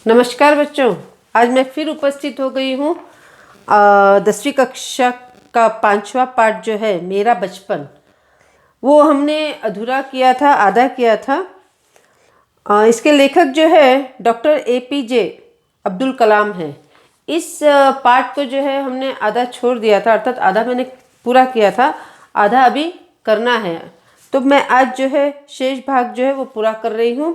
नमस्कार बच्चों, आज मैं फिर उपस्थित हो गई हूँ 10वीं कक्षा का 5वां पाठ जो है मेरा बचपन, वो हमने अधूरा किया था, आधा किया था। इसके लेखक जो है डॉक्टर APJ अब्दुल कलाम है। इस पाठ को जो है हमने आधा छोड़ दिया था, अर्थात आधा मैंने पूरा किया था, आधा अभी करना है। तो मैं आज जो है शेष भाग जो है वो पूरा कर रही हूँ।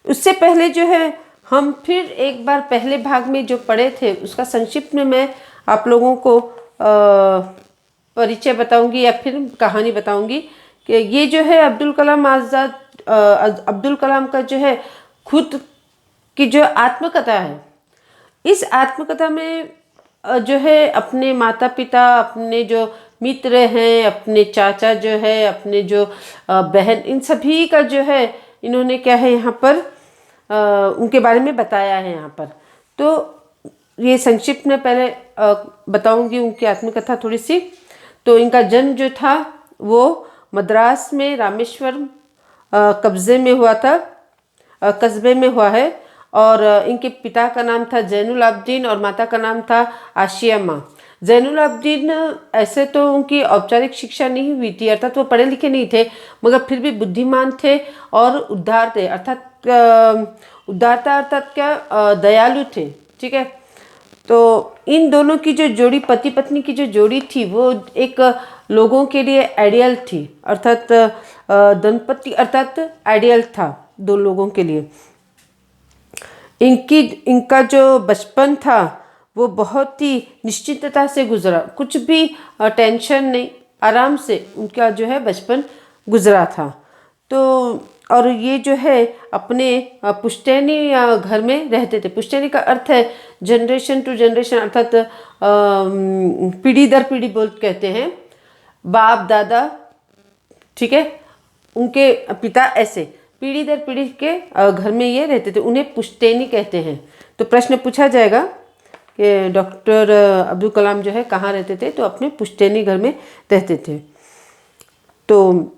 उससे पहले जो है हम फिर एक बार पहले भाग में जो पढ़े थे उसका संक्षिप्त में मैं आप लोगों को परिचय बताऊंगी या फिर कहानी बताऊंगी कि ये जो है अब्दुल कलाम का जो है खुद की जो आत्मकथा है। इस आत्मकथा में जो है अपने माता पिता, अपने जो मित्र हैं, अपने चाचा जो है, अपने जो बहन, इन सभी का जो है इन्होंने क्या है यहाँ पर उनके बारे में बताया है यहाँ पर। तो ये संक्षिप्त में पहले बताऊंगी उनकी आत्मकथा थोड़ी सी। तो इनका जन्म जो था वो मद्रास में रामेश्वरम कस्बे में हुआ है। और इनके पिता का नाम था जैनुल आब्दीन और माता का नाम था आशिया माँ। जैनुल आब्दीन ऐसे तो उनकी औपचारिक शिक्षा नहीं हुई थी, अर्थात वो पढ़े लिखे नहीं थे, मगर फिर भी बुद्धिमान थे और उदार थे, अर्थात उदारता अर्थात क्या, दयालु थे। ठीक है। तो इन दोनों की जो जोड़ी, पति पत्नी की जो जोड़ी थी, वो एक लोगों के लिए आइडियल थी, अर्थात दंपति अर्थात आइडियल था दो लोगों के लिए। इनका जो बचपन था वो बहुत ही निश्चितता से गुजरा, कुछ भी टेंशन नहीं, आराम से उनका जो है बचपन गुजरा था। तो और ये जो है अपने पुश्तैनी घर में रहते थे। पुश्तैनी का अर्थ है जनरेशन टू जनरेशन, अर्थात पीढ़ी दर पीढ़ी कहते हैं, बाप दादा। ठीक है। उनके पिता ऐसे पीढ़ी दर पीढ़ी के घर में ये रहते थे, उन्हें पुश्तैनी कहते हैं। तो प्रश्न पूछा जाएगा कि डॉक्टर अब्दुल कलाम जो है कहाँ रहते थे, तो अपने पुश्तैनी घर में रहते थे। तो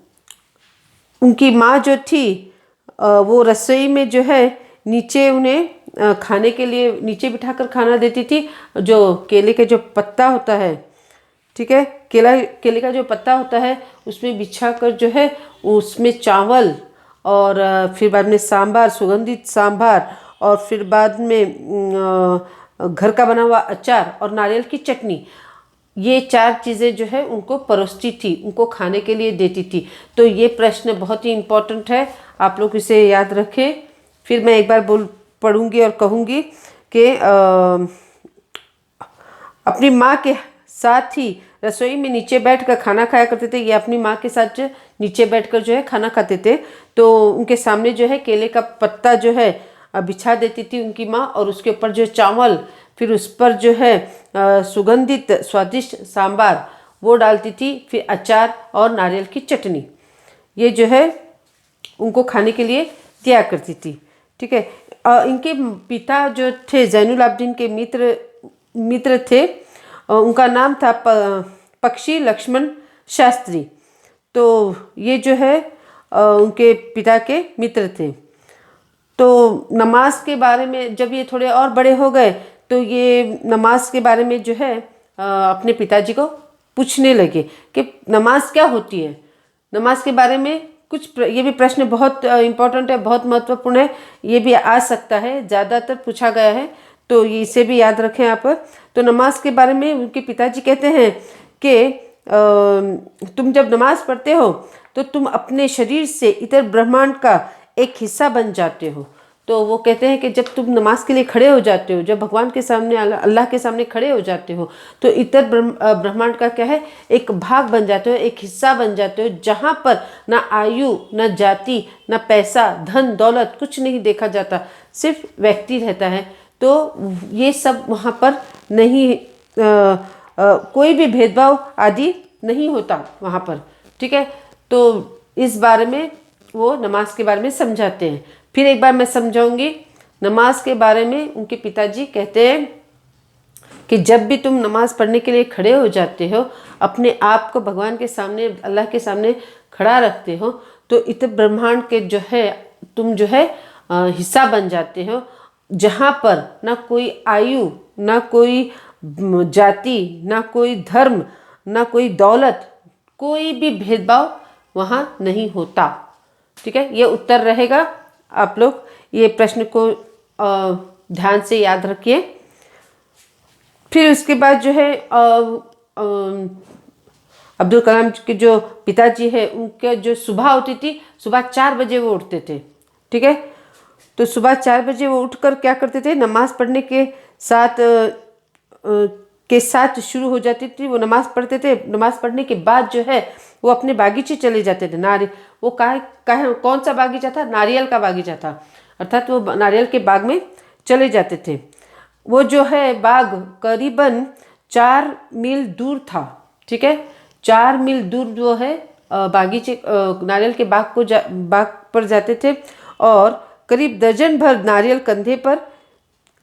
उनकी माँ जो थी वो रसोई में जो है नीचे उन्हें खाने के लिए नीचे बिठाकर खाना देती थी। जो केले के जो पत्ता होता है, ठीक है, केले का जो पत्ता होता है उसमें बिछा कर जो है उसमें चावल और फिर बाद में सांभर, सुगंधित सांभर, और फिर बाद में घर का बना हुआ अचार और नारियल की चटनी, ये 4 चीज़ें जो है उनको परोसती थी, उनको खाने के लिए देती थी। तो ये प्रश्न बहुत ही इम्पोर्टेंट है, आप लोग इसे याद रखें। फिर मैं एक बार पढ़ूंगी और कहूँगी कि अपनी माँ के साथ ही रसोई में नीचे बैठकर खाना खाया करते थे। ये अपनी माँ के साथ जो नीचे बैठकर जो है खाना खाते थे। तो उनके सामने जो है केले का पत्ता जो है बिछा देती थी उनकी माँ, और उसके ऊपर जो चावल, फिर उस पर जो है सुगंधित स्वादिष्ट सांभर वो डालती थी, फिर अचार और नारियल की चटनी, ये जो है उनको खाने के लिए दिया करती थी। ठीक है। इनके पिता जो थे जैनुल आब्दीन के मित्र थे, उनका नाम था पक्षी लक्ष्मण शास्त्री। तो ये जो है उनके पिता के मित्र थे। तो नमाज के बारे में जब ये थोड़े और बड़े हो गए तो ये नमाज के बारे में जो है अपने पिताजी को पूछने लगे कि नमाज क्या होती है। नमाज के बारे में कुछ ये भी प्रश्न बहुत इम्पोर्टेंट है, बहुत महत्वपूर्ण है, ये भी आ सकता है, ज़्यादातर पूछा गया है, तो ये इसे भी याद रखें आप। तो नमाज के बारे में उनके पिताजी कहते हैं कि तुम जब नमाज पढ़ते हो तो तुम अपने शरीर से इतर ब्रह्मांड का एक हिस्सा बन जाते हो। तो वो कहते हैं कि जब तुम नमाज के लिए खड़े हो जाते हो, जब भगवान के सामने, अल्लाह के सामने खड़े हो जाते हो, तो इतर ब्रह्मांड का क्या है, एक भाग बन जाते हो, एक हिस्सा बन जाते हो, जहाँ पर ना आयु, ना जाति, ना पैसा, धन दौलत कुछ नहीं देखा जाता, सिर्फ व्यक्ति रहता है। तो ये सब वहाँ पर नहीं, कोई भी भेदभाव आदि नहीं होता वहाँ पर। ठीक है। तो इस बारे में वो नमाज के बारे में समझाते हैं। फिर एक बार मैं समझाऊंगी। नमाज के बारे में उनके पिताजी कहते हैं कि जब भी तुम नमाज पढ़ने के लिए खड़े हो जाते हो, अपने आप को भगवान के सामने, अल्लाह के सामने खड़ा रखते हो, तो इतने ब्रह्मांड के जो है तुम जो है हिस्सा बन जाते हो, जहाँ पर ना कोई आयु, ना कोई जाति, ना कोई धर्म, ना कोई दौलत, कोई भी भेदभाव वहाँ नहीं होता। ठीक है, ये उत्तर रहेगा। आप लोग ये प्रश्न को ध्यान से याद रखिए। फिर उसके बाद जो है अब्दुल कलाम के जो पिताजी है, उनके जो सुबह होती थी, सुबह 4 बजे वो उठते थे। ठीक है, तो सुबह 4 बजे वो उठकर क्या करते थे, नमाज पढ़ने के साथ शुरू हो जाती थी। वो नमाज पढ़ते थे। नमाज पढ़ने के बाद जो है वो अपने बागीचे चले जाते थे। वो कौन सा बागीचा था? नारियल का बागीचा था। अर्थात वो नारियल के बाग में चले जाते थे। वो जो है बाग करीबन 4 मील दूर था। ठीक है, 4 मील दूर जो है बागीचे नारियल के बाग पर जाते थे और करीब दर्जन भर नारियल कंधे पर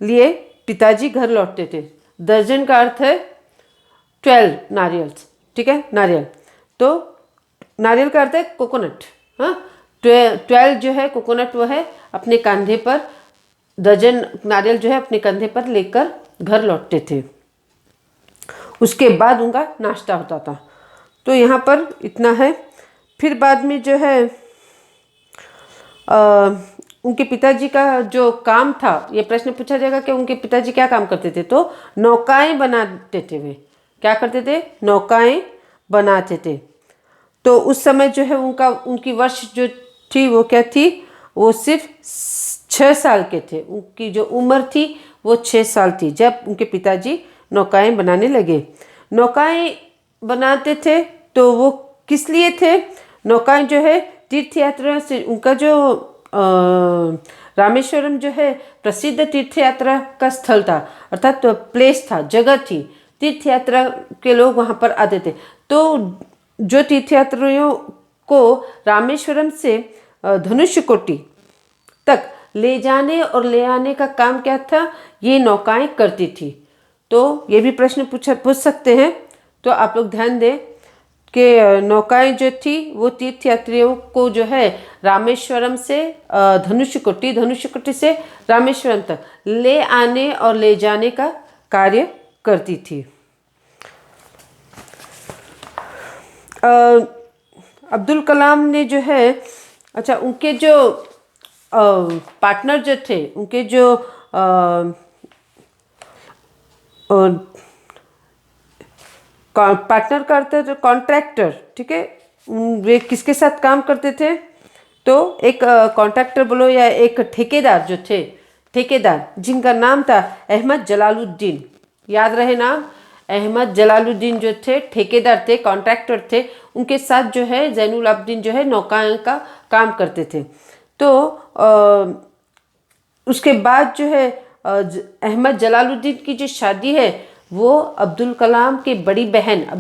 लिए पिताजी घर लौटते थे। दर्जन का अर्थ है 12 नारियल्स। ठीक है, नारियल, तो नारियल का अर्थ है कोकोनट। हाँ, 12 जो है कोकोनट, वो है अपने कंधे पर, दर्जन नारियल जो है अपने कंधे पर लेकर घर लौटते थे। उसके बाद उनका नाश्ता होता था। तो यहाँ पर इतना है। फिर बाद में जो है उनके पिताजी का जो काम था, ये प्रश्न पूछा जाएगा कि उनके पिताजी क्या काम करते थे, तो नौकाएं बनाते थे। वे क्या करते थे? नौकाएं बनाते थे। तो उस समय जो है उनकी वर्ष जो थी वो क्या थी? वो सिर्फ 6 साल के थे। उनकी जो उम्र थी वो 6 साल थी जब उनके पिताजी नौकाएं बनाने लगे। नौकाएं बनाते थे तो वो किस लिए थे? नौकाएं जो है तीर्थ यात्रा से, उनका जो रामेश्वरम जो है प्रसिद्ध तीर्थ यात्रा का स्थल था, अर्थात तो प्लेस था, जगह थी। तीर्थ यात्रा के लोग वहाँ पर आते थे। तो जो तीर्थयात्रियों को रामेश्वरम से धनुषकोटी तक ले जाने और ले आने का काम क्या था? ये नौकाएं करती थी। तो ये भी प्रश्न पूछ सकते हैं। तो आप लोग ध्यान दें कि नौकाएं जो थी वो तीर्थयात्रियों को जो है रामेश्वरम से धनुषकोटी से रामेश्वरम तक ले आने और ले जाने का कार्य करती थी। अब्दुल कलाम ने जो है, अच्छा, उनके जो पार्टनर जो थे, उनके जो पार्टनर का अर्थ है जो कॉन्ट्रैक्टर। ठीक है, वे किसके साथ काम करते थे? तो एक कॉन्ट्रैक्टर बोलो या एक ठेकेदार जो थे, ठेकेदार जिनका नाम था अहमद जलालुद्दीन। याद रहे नाम, अहमद जलालुद्दीन जो थे ठेकेदार थे, कॉन्ट्रैक्टर थे। उनके साथ जो है जैनुल आबदीन जो है नौकाएं का काम करते थे। तो उसके बाद जो है अहमद जलालुद्दीन की जो शादी है वो अब्दुल कलाम की बड़ी बहन